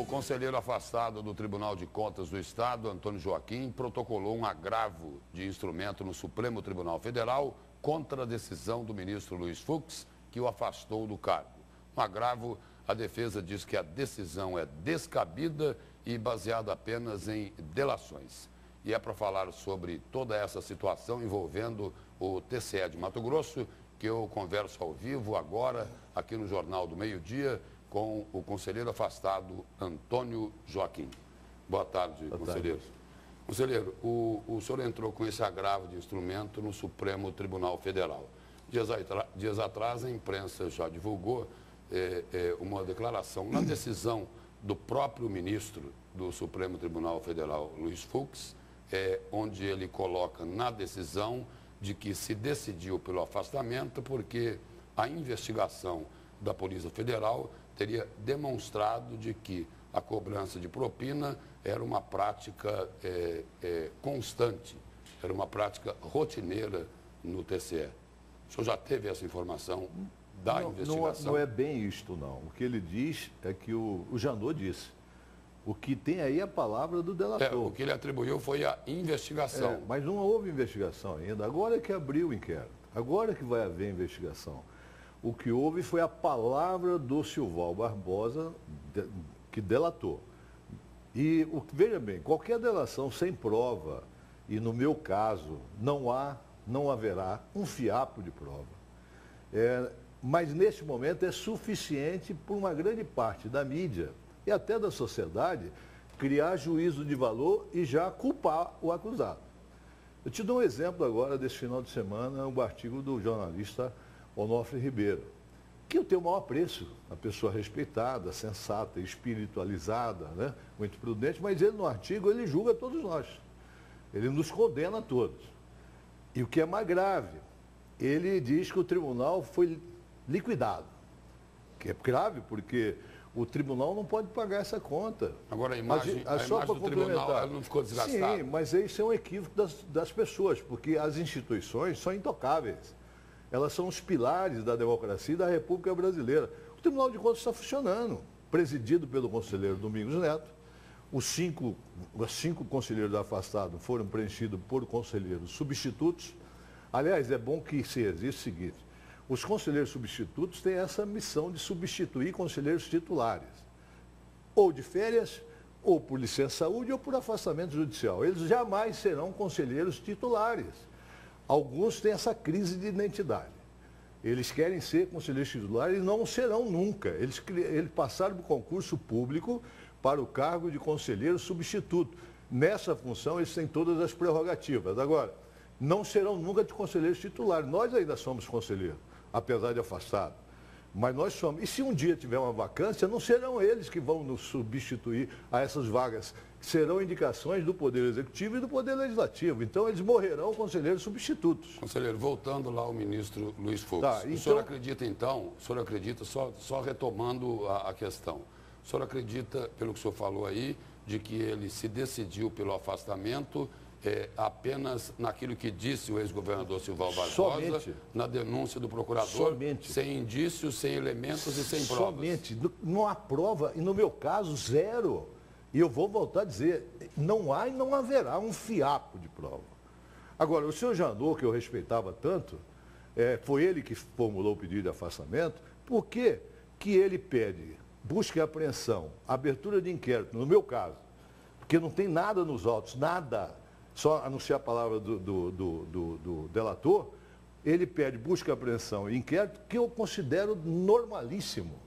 O conselheiro afastado do Tribunal de Contas do Estado, Antônio Joaquim, protocolou um agravo de instrumento no Supremo Tribunal Federal contra a decisão do ministro Luiz Fux, que o afastou do cargo. No agravo, a defesa diz que a decisão é descabida e baseada apenas em delações. E é para falar sobre toda essa situação envolvendo o TCE de Mato Grosso que eu converso ao vivo agora, aqui no Jornal do Meio-Dia, com o conselheiro afastado Antônio Joaquim. Boa tarde, conselheiro. Conselheiro, o senhor entrou com esse agravo de instrumento no Supremo Tribunal Federal. Dias atrás, a imprensa já divulgou uma declaração na decisão do próprio ministro do Supremo Tribunal Federal, Luiz Fux, onde ele coloca na decisão de que se decidiu pelo afastamento porque a investigação da Polícia Federal teria demonstrado de que a cobrança de propina era uma prática constante, era uma prática rotineira no TCE. O senhor já teve essa informação da investigação? Não é bem isto, não. O que ele diz é que o Janot disse. O que tem aí é a palavra do delator. O que ele atribuiu foi a investigação. Mas não houve investigação ainda. Agora é que abriu o inquérito. Agora é que vai haver investigação. O que houve foi a palavra do Silval Barbosa, que delatou. E, veja bem, qualquer delação sem prova, e no meu caso, não haverá um fiapo de prova. Mas, neste momento, é suficiente por uma grande parte da mídia e até da sociedade criar juízo de valor e já culpar o acusado. Eu te dou um exemplo agora desse final de semana, um artigo do jornalista Onofre Ribeiro, que eu tenho o maior apreço, uma pessoa respeitada, sensata, espiritualizada, né? Muito prudente, mas ele no artigo ele julga todos nós, ele nos condena a todos. E o que é mais grave, ele diz que o tribunal foi liquidado, que é grave porque o tribunal não pode pagar essa conta. Agora a imagem do tribunal ela não ficou desgastada. Sim, mas isso é um equívoco das pessoas, porque as instituições são intocáveis. Elas são os pilares da democracia e da República Brasileira. O Tribunal de Contas está funcionando, presidido pelo conselheiro Domingos Neto. Os cinco conselheiros afastados foram preenchidos por conselheiros substitutos. Aliás, é bom que se exista o seguinte: os conselheiros substitutos têm essa missão de substituir conselheiros titulares, ou de férias, ou por licença-saúde, ou por afastamento judicial. Eles jamais serão conselheiros titulares. Alguns têm essa crise de identidade. Eles querem ser conselheiros titulares e não serão nunca. Eles passaram por concurso público para o cargo de conselheiro substituto. Nessa função, eles têm todas as prerrogativas. Agora, não serão nunca de conselheiros titulares. Nós ainda somos conselheiros, apesar de afastado. Mas nós somos. E se um dia tiver uma vacância, não serão eles que vão nos substituir a essas vagas. Serão indicações do Poder Executivo e do Poder Legislativo. Então, eles morrerão conselheiros substitutos. Conselheiro, voltando lá ao ministro Luiz Fux. O senhor acredita, então, só retomando a questão, o senhor acredita, pelo que o senhor falou aí, de que ele se decidiu pelo afastamento apenas naquilo que disse o ex-governador Silval Barbosa, na denúncia do procurador, sem indícios, sem elementos e sem provas? Somente. Não há prova, e no meu caso, zero. E eu vou voltar a dizer, não há e não haverá um fiapo de prova. Agora, o senhor Janot, que eu respeitava tanto, foi ele que formulou o pedido de afastamento, por que ele pede busca e apreensão, abertura de inquérito, no meu caso, porque não tem nada nos autos, nada, só anunciar a palavra do delator, ele pede busca e apreensão e inquérito, que eu considero normalíssimo.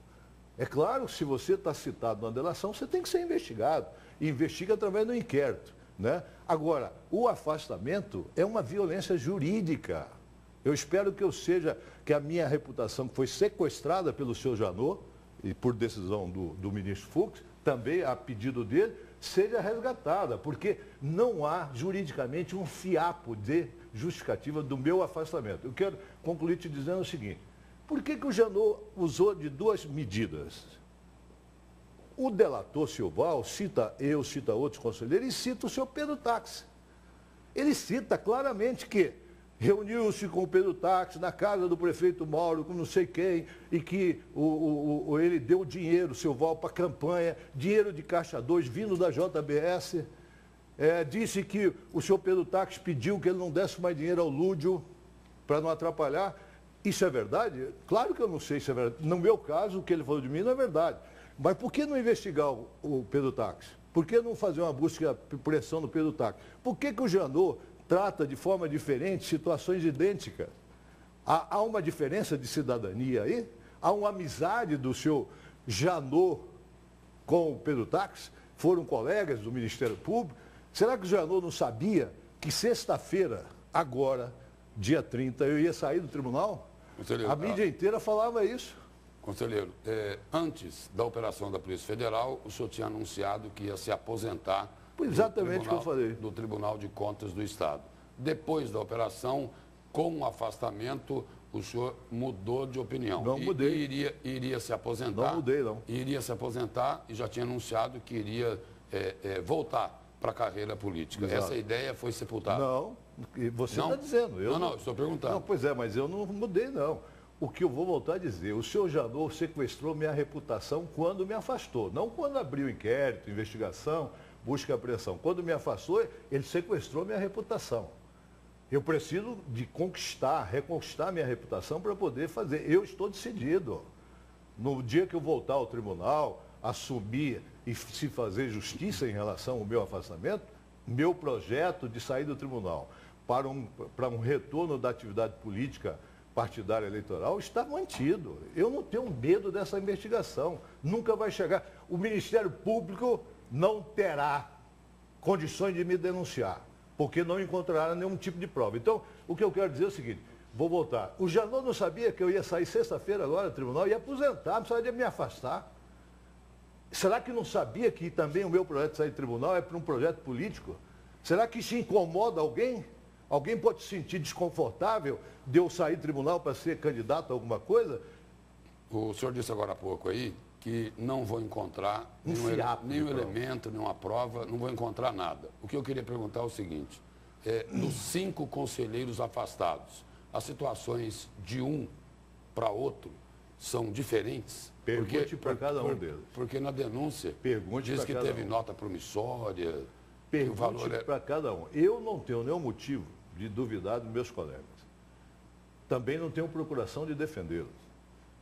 É claro que se você está citado na delação, você tem que ser investigado. E investiga através do inquérito, né? Agora, o afastamento é uma violência jurídica. Eu espero que a minha reputação, que foi sequestrada pelo senhor Janot, e por decisão do ministro Fux, também a pedido dele, seja resgatada, porque não há juridicamente um fiapo de justificativa do meu afastamento. Eu quero concluir te dizendo o seguinte: por que o Janot usou de duas medidas? O delator Silval cita outros conselheiros, e cita o senhor Pedro Táxi. Ele cita claramente que reuniu-se com o Pedro Táxi na casa do prefeito Mauro, com não sei quem, e que ele deu dinheiro, seu Val, para a campanha, dinheiro de Caixa 2 vindo da JBS. Disse que o senhor Pedro Táxi pediu que ele não desse mais dinheiro ao Lúdio para não atrapalhar. Isso é verdade? Claro que eu não sei se é verdade. No meu caso, o que ele falou de mim não é verdade. Mas por que não investigar o Pedro Táxi? Por que não fazer uma busca por pressão no Pedro Táxi? Por que o Janot trata de forma diferente situações idênticas? Há uma diferença de cidadania aí? Há uma amizade do senhor Janot com o Pedro Táxi? Foram colegas do Ministério Público? Será que o Janot não sabia que sexta-feira, agora, dia 30, eu ia sair do tribunal? A mídia inteira falava isso. Conselheiro, antes da operação da Polícia Federal, o senhor tinha anunciado que ia se aposentar exatamente o que eu falei. Do Tribunal de Contas do Estado. Depois da operação, com o afastamento, o senhor mudou de opinião. Não mudei. Iria se aposentar. Não mudei, não. Iria se aposentar e já tinha anunciado que iria voltar para a carreira política. Exato. Essa ideia foi sepultada. Não, você está dizendo. Não, estou perguntando. Não, pois é, mas eu não mudei, não. O que eu vou voltar a dizer, o senhor Janot sequestrou minha reputação quando me afastou, não quando abriu inquérito, investigação, busca e apreensão. Quando me afastou, ele sequestrou minha reputação. Eu preciso de reconquistar minha reputação para poder fazer. Eu estou decidido. No dia que eu voltar ao tribunal, assumir e se fazer justiça em relação ao meu afastamento, meu projeto de sair do tribunal para um retorno da atividade política partidária eleitoral está mantido. Eu não tenho medo dessa investigação. Nunca vai chegar. O Ministério Público não terá condições de me denunciar, porque não encontrará nenhum tipo de prova. Então, o que eu quero dizer é o seguinte, vou voltar. O Janot não sabia que eu ia sair sexta-feira agora do tribunal, ia aposentar, precisaria me afastar. Será que não sabia que também o meu projeto de sair do tribunal é para um projeto político? Será que isso incomoda alguém? Alguém pode se sentir desconfortável de eu sair do tribunal para ser candidato a alguma coisa? O senhor disse agora há pouco aí que não vou encontrar nenhum elemento, nenhuma prova, não vou encontrar nada. O que eu queria perguntar é o seguinte, dos 5 conselheiros afastados, as situações de um para outro são diferentes? Pergunte para cada um deles. Porque na denúncia diz que teve nota promissória. Pergunte para cada um. Eu não tenho nenhum motivo de duvidar dos meus colegas. Também não tenho procuração de defendê-los.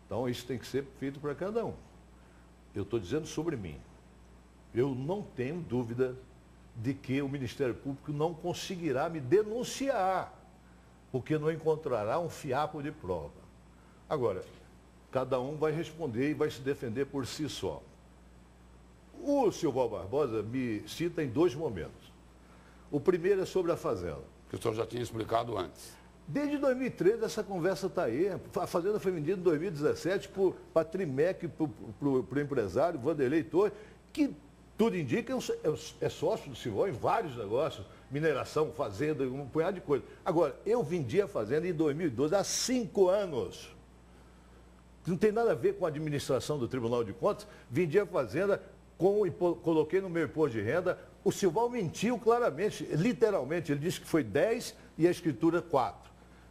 Então, isso tem que ser feito para cada um. Eu estou dizendo sobre mim. Eu não tenho dúvida de que o Ministério Público não conseguirá me denunciar, porque não encontrará um fiapo de prova. Agora, cada um vai responder e vai se defender por si só. O Silval Barbosa me cita em 2 momentos. O primeiro é sobre a Fazenda. Que o senhor já tinha explicado antes. Desde 2013 essa conversa está aí. A Fazenda foi vendida em 2017 para a Trimec, para o empresário Vanderlei Torres, que tudo indica é sócio do Silval em vários negócios, mineração, fazenda, um punhado de coisas. Agora, eu vendi a Fazenda em 2012, há 5 anos. Não tem nada a ver com a administração do Tribunal de Contas, vendi a Fazenda, coloquei no meu imposto de renda. O Silval mentiu claramente, literalmente, ele disse que foi 10 e a escritura 4.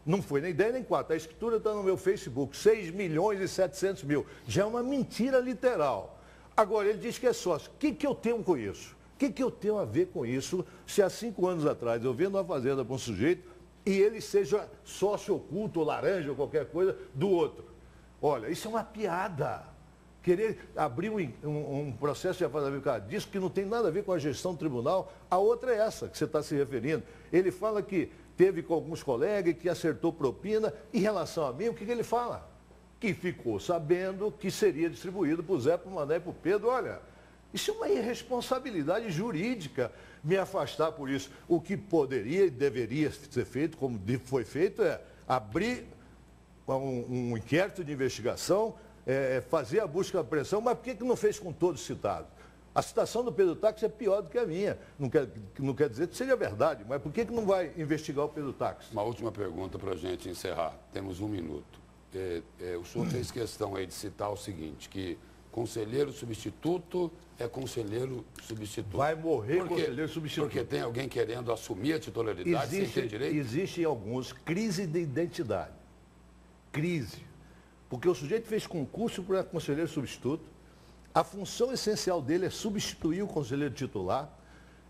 Não foi nem 10 nem 4, a escritura está no meu Facebook, 6 milhões e 700 mil. Já é uma mentira literal. Agora, ele diz que é sócio. O que eu tenho com isso? O que eu tenho a ver com isso se há 5 anos atrás eu vendo uma fazenda para um sujeito e ele seja sócio oculto, ou laranja, ou qualquer coisa, do outro? Olha, isso é uma piada. Querer abrir um processo de afastamento disso que não tem nada a ver com a gestão do tribunal. A outra é essa que você está se referindo. Ele fala que teve com alguns colegas que acertou propina. Em relação a mim, o que ele fala? Que ficou sabendo que seria distribuído para o Zé, para o Mané e para o Pedro. Olha, isso é uma irresponsabilidade jurídica, me afastar por isso. O que poderia e deveria ser feito, como foi feito, é abrir um inquérito de investigação, fazer a busca da apreensão, mas por que não fez com todos citados? A citação do Pedro Táxi é pior do que a minha. Não quer dizer que seja verdade, mas por que não vai investigar o Pedro Táxi? Uma última pergunta para a gente encerrar. Temos 1 minuto. O senhor fez questão aí de citar o seguinte, que conselheiro substituto é conselheiro substituto. Vai morrer conselheiro substituto. Porque tem alguém querendo assumir a titularidade sem ter direito? Existem alguns crise de identidade. Crise. Porque o sujeito fez concurso para conselheiro substituto, a função essencial dele é substituir o conselheiro titular.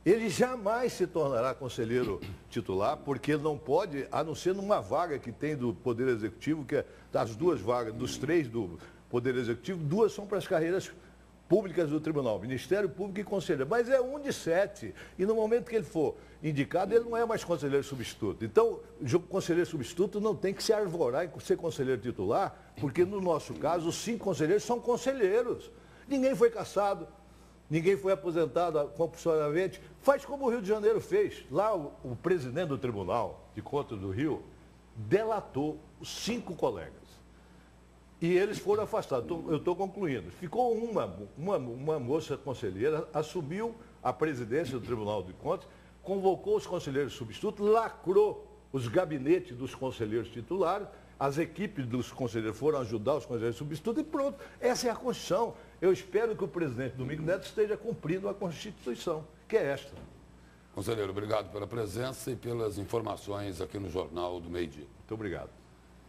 Ele jamais se tornará conselheiro titular, porque ele não pode, a não ser numa vaga que tem do Poder Executivo, que é das 2 vagas, dos 3 do Poder Executivo, 2 são para as carreiras públicas do Tribunal, Ministério Público e Conselheiro. Mas é 1 de 7. E no momento que ele for indicado, ele não é mais conselheiro substituto. Então, o conselheiro substituto não tem que se arvorar em ser conselheiro titular, porque no nosso caso, os 5 conselheiros são conselheiros. Ninguém foi cassado. Ninguém foi aposentado compulsoriamente. Faz como o Rio de Janeiro fez. Lá o presidente do Tribunal de Contas do Rio delatou os 5 colegas. E eles foram afastados. Eu estou concluindo. Ficou uma moça conselheira, assumiu a presidência do Tribunal de Contas, convocou os conselheiros substitutos, lacrou os gabinetes dos conselheiros titulares, as equipes dos conselheiros foram ajudar os conselheiros substitutos e pronto. Essa é a Constituição. Eu espero que o presidente Domingos Neto esteja cumprindo a Constituição, que é esta. Conselheiro, obrigado pela presença e pelas informações aqui no Jornal do Meio-Dia. Muito obrigado.